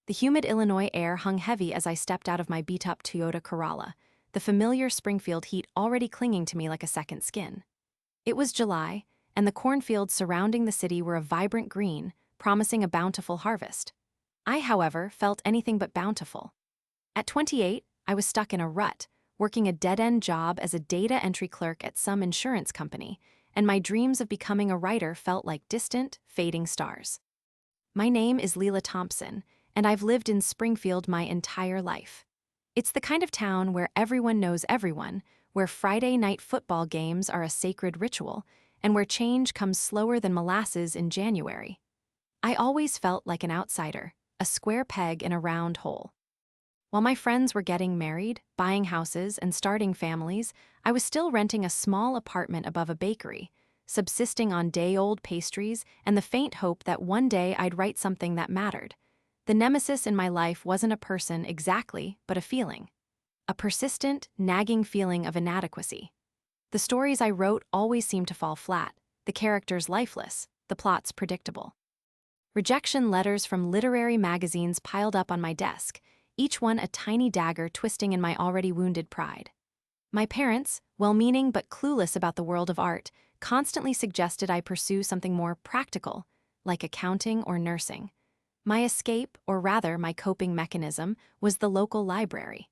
The humid Illinois air hung heavy as I stepped out of my beat-up Toyota Corolla, the familiar Springfield heat already clinging to me like a second skin. It was July, and the cornfields surrounding the city were a vibrant green, promising a bountiful harvest. I, however, felt anything but bountiful. At 28, I was stuck in a rut, working a dead-end job as a data entry clerk at some insurance company, and my dreams of becoming a writer felt like distant, fading stars. My name is Lila Thompson, and I've lived in Springfield my entire life. It's the kind of town where everyone knows everyone, where Friday night football games are a sacred ritual, and where change comes slower than molasses in January. I always felt like an outsider, a square peg in a round hole. While my friends were getting married, buying houses, and starting families, I was still renting a small apartment above a bakery, subsisting on day-old pastries and the faint hope that one day I'd write something that mattered. The nemesis in my life wasn't a person exactly, but a feeling. A persistent, nagging feeling of inadequacy. The stories I wrote always seemed to fall flat, the characters lifeless, the plots predictable. Rejection letters from literary magazines piled up on my desk, each one a tiny dagger twisting in my already wounded pride. My parents, well-meaning but clueless about the world of art, constantly suggested I pursue something more practical, like accounting or nursing. My escape, or rather my coping mechanism, was the local library.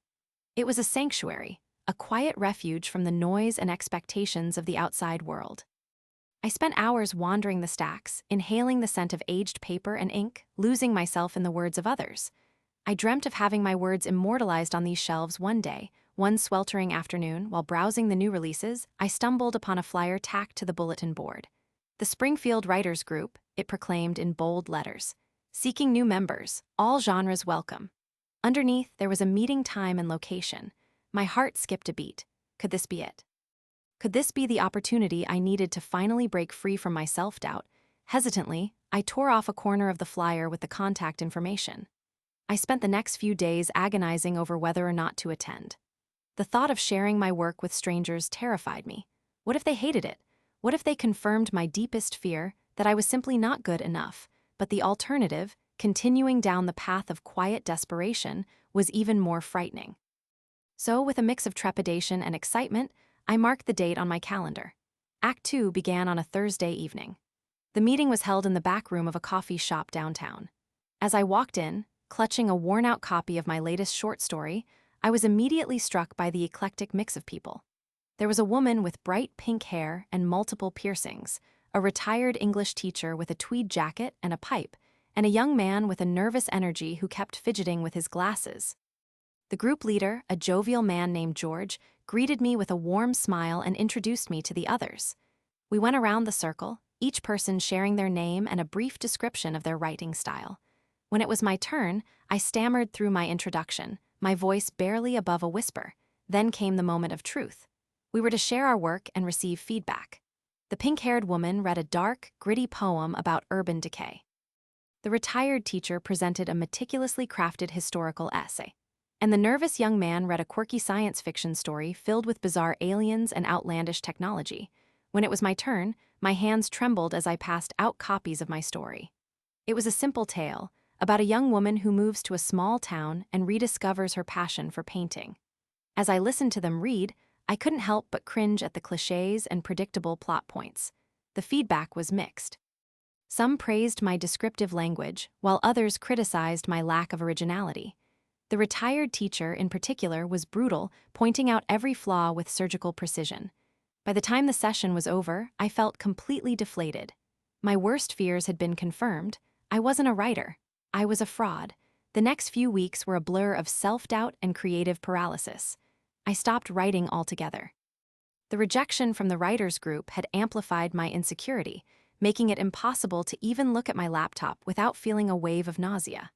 It was a sanctuary, a quiet refuge from the noise and expectations of the outside world. I spent hours wandering the stacks, inhaling the scent of aged paper and ink, losing myself in the words of others. I dreamt of having my words immortalized on these shelves one day. One sweltering afternoon, while browsing the new releases, I stumbled upon a flyer tacked to the bulletin board. The Springfield Writers Group, it proclaimed in bold letters. Seeking new members, all genres welcome. Underneath, there was a meeting time and location. My heart skipped a beat. Could this be it? Could this be the opportunity I needed to finally break free from my self-doubt? Hesitantly, I tore off a corner of the flyer with the contact information. I spent the next few days agonizing over whether or not to attend. The thought of sharing my work with strangers terrified me. What if they hated it? What if they confirmed my deepest fear, that I was simply not good enough? But the alternative, continuing down the path of quiet desperation, was even more frightening. So, with a mix of trepidation and excitement, I marked the date on my calendar. Act 2 began on a Thursday evening. The meeting was held in the back room of a coffee shop downtown. As I walked in, clutching a worn-out copy of my latest short story, I was immediately struck by the eclectic mix of people. There was a woman with bright pink hair and multiple piercings, a retired English teacher with a tweed jacket and a pipe, and a young man with a nervous energy who kept fidgeting with his glasses. The group leader, a jovial man named George, greeted me with a warm smile and introduced me to the others. We went around the circle, each person sharing their name and a brief description of their writing style. When it was my turn, I stammered through my introduction, my voice barely above a whisper. Then came the moment of truth. We were to share our work and receive feedback. The pink-haired woman read a dark, gritty poem about urban decay. The retired teacher presented a meticulously crafted historical essay. And the nervous young man read a quirky science fiction story filled with bizarre aliens and outlandish technology. When it was my turn, my hands trembled as I passed out copies of my story. It was a simple tale, about a young woman who moves to a small town and rediscovers her passion for painting. As I listened to them read, I couldn't help but cringe at the clichés and predictable plot points. The feedback was mixed. Some praised my descriptive language, while others criticized my lack of originality. The retired teacher, in particular, was brutal, pointing out every flaw with surgical precision. By the time the session was over, I felt completely deflated. My worst fears had been confirmed. I wasn't a writer. I was a fraud. The next few weeks were a blur of self-doubt and creative paralysis. I stopped writing altogether. The rejection from the writers' group had amplified my insecurity, making it impossible to even look at my laptop without feeling a wave of nausea.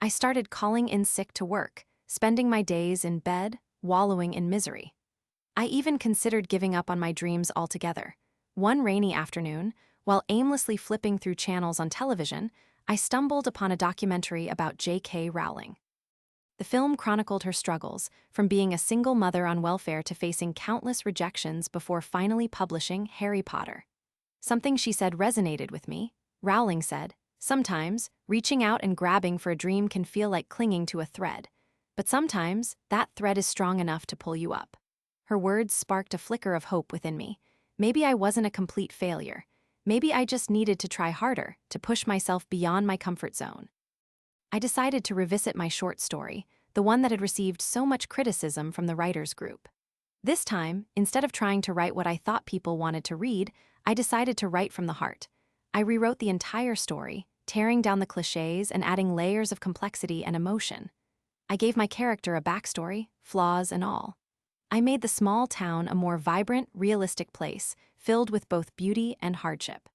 I started calling in sick to work, spending my days in bed, wallowing in misery. I even considered giving up on my dreams altogether. One rainy afternoon, while aimlessly flipping through channels on television, I stumbled upon a documentary about J.K. Rowling. The film chronicled her struggles, from being a single mother on welfare to facing countless rejections before finally publishing Harry Potter. Something she said resonated with me. Rowling said, Sometimes, reaching out and grabbing for a dream can feel like clinging to a thread. But sometimes, that thread is strong enough to pull you up. Her words sparked a flicker of hope within me. Maybe I wasn't a complete failure. Maybe I just needed to try harder, to push myself beyond my comfort zone. I decided to revisit my short story, the one that had received so much criticism from the writers' group. This time, instead of trying to write what I thought people wanted to read, I decided to write from the heart. I rewrote the entire story, tearing down the cliches and adding layers of complexity and emotion. I gave my character a backstory, flaws and all. I made the small town a more vibrant, realistic place, filled with both beauty and hardship.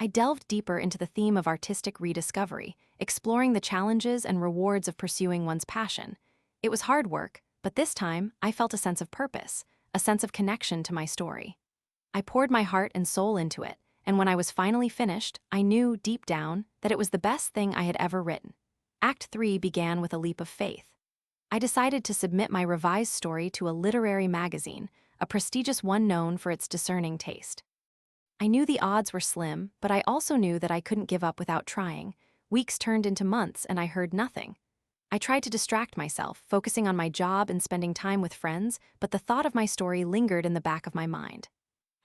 I delved deeper into the theme of artistic rediscovery, exploring the challenges and rewards of pursuing one's passion. It was hard work, but this time I felt a sense of purpose, a sense of connection to my story. I poured my heart and soul into it, and when I was finally finished, I knew, deep down, that it was the best thing I had ever written. Act 3 began with a leap of faith. I decided to submit my revised story to a literary magazine, a prestigious one known for its discerning taste. I knew the odds were slim, but I also knew that I couldn't give up without trying. Weeks turned into months and I heard nothing. I tried to distract myself, focusing on my job and spending time with friends, but the thought of my story lingered in the back of my mind.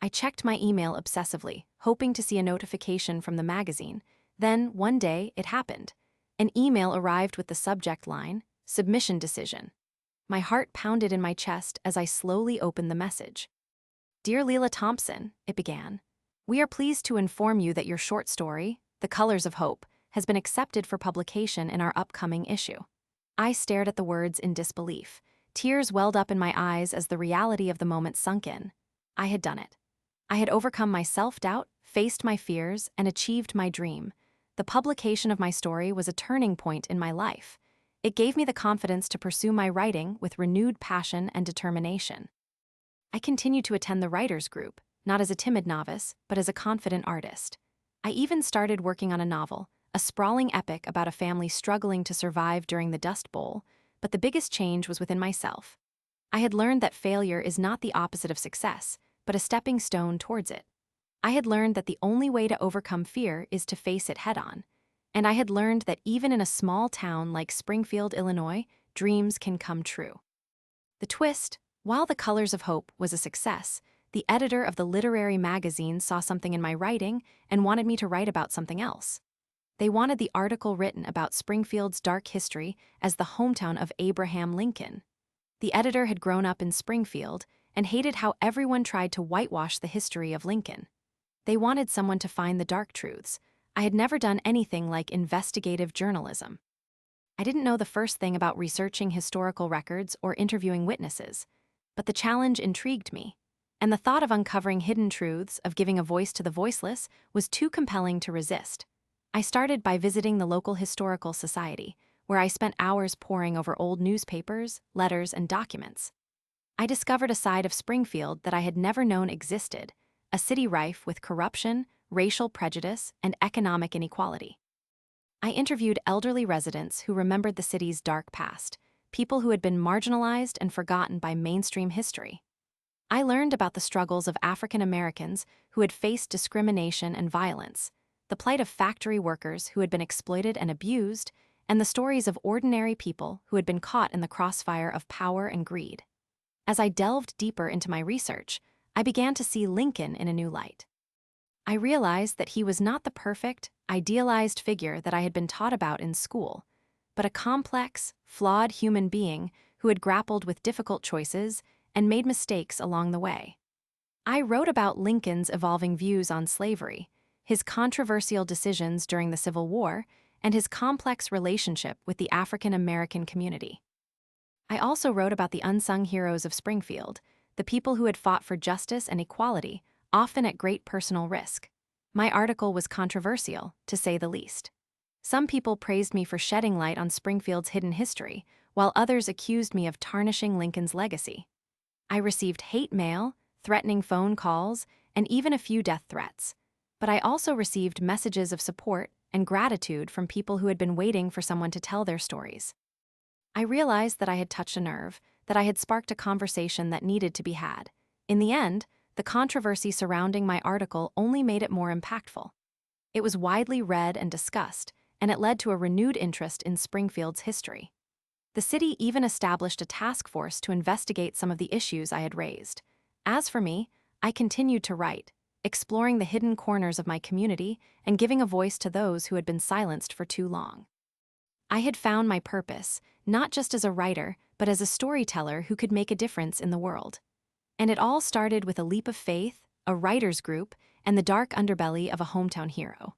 I checked my email obsessively, hoping to see a notification from the magazine. Then, one day, it happened. An email arrived with the subject line, "Submission Decision." My heart pounded in my chest as I slowly opened the message. "Dear Lila Thompson," it began, "we are pleased to inform you that your short story, The Colors of Hope, has been accepted for publication in our upcoming issue." I stared at the words in disbelief. Tears welled up in my eyes as the reality of the moment sunk in. I had done it. I had overcome my self-doubt, faced my fears, and achieved my dream. The publication of my story was a turning point in my life. It gave me the confidence to pursue my writing with renewed passion and determination. I continued to attend the writers' group, not as a timid novice, but as a confident artist. I even started working on a novel, a sprawling epic about a family struggling to survive during the Dust Bowl, but the biggest change was within myself. I had learned that failure is not the opposite of success, but a stepping stone towards it. I had learned that the only way to overcome fear is to face it head-on. And I had learned that even in a small town like Springfield, Illinois, dreams can come true. The twist, while The Colors of Hope was a success, the editor of the literary magazine saw something in my writing and wanted me to write about something else. They wanted the article written about Springfield's dark history as the hometown of Abraham Lincoln. The editor had grown up in Springfield and hated how everyone tried to whitewash the history of Lincoln. They wanted someone to find the dark truths. I had never done anything like investigative journalism. I didn't know the first thing about researching historical records or interviewing witnesses, but the challenge intrigued me, and the thought of uncovering hidden truths, of giving a voice to the voiceless, was too compelling to resist. I started by visiting the local historical society, where I spent hours poring over old newspapers, letters, and documents. I discovered a side of Springfield that I had never known existed, a city rife with corruption, racial prejudice, and economic inequality. I interviewed elderly residents who remembered the city's dark past, people who had been marginalized and forgotten by mainstream history. I learned about the struggles of African Americans who had faced discrimination and violence, the plight of factory workers who had been exploited and abused, and the stories of ordinary people who had been caught in the crossfire of power and greed. As I delved deeper into my research, I began to see Lincoln in a new light. I realized that he was not the perfect, idealized figure that I had been taught about in school, but a complex, flawed human being who had grappled with difficult choices and made mistakes along the way. I wrote about Lincoln's evolving views on slavery, his controversial decisions during the Civil War, and his complex relationship with the African American community. I also wrote about the unsung heroes of Springfield, the people who had fought for justice and equality, often at great personal risk. My article was controversial, to say the least. Some people praised me for shedding light on Springfield's hidden history, while others accused me of tarnishing Lincoln's legacy. I received hate mail, threatening phone calls, and even a few death threats. But I also received messages of support and gratitude from people who had been waiting for someone to tell their stories. I realized that I had touched a nerve, that I had sparked a conversation that needed to be had. In the end, the controversy surrounding my article only made it more impactful. It was widely read and discussed, and it led to a renewed interest in Springfield's history. The city even established a task force to investigate some of the issues I had raised. As for me, I continued to write, exploring the hidden corners of my community and giving a voice to those who had been silenced for too long. I had found my purpose, not just as a writer, but as a storyteller who could make a difference in the world. And it all started with a leap of faith, a writer's group, and the dark underbelly of a hometown hero.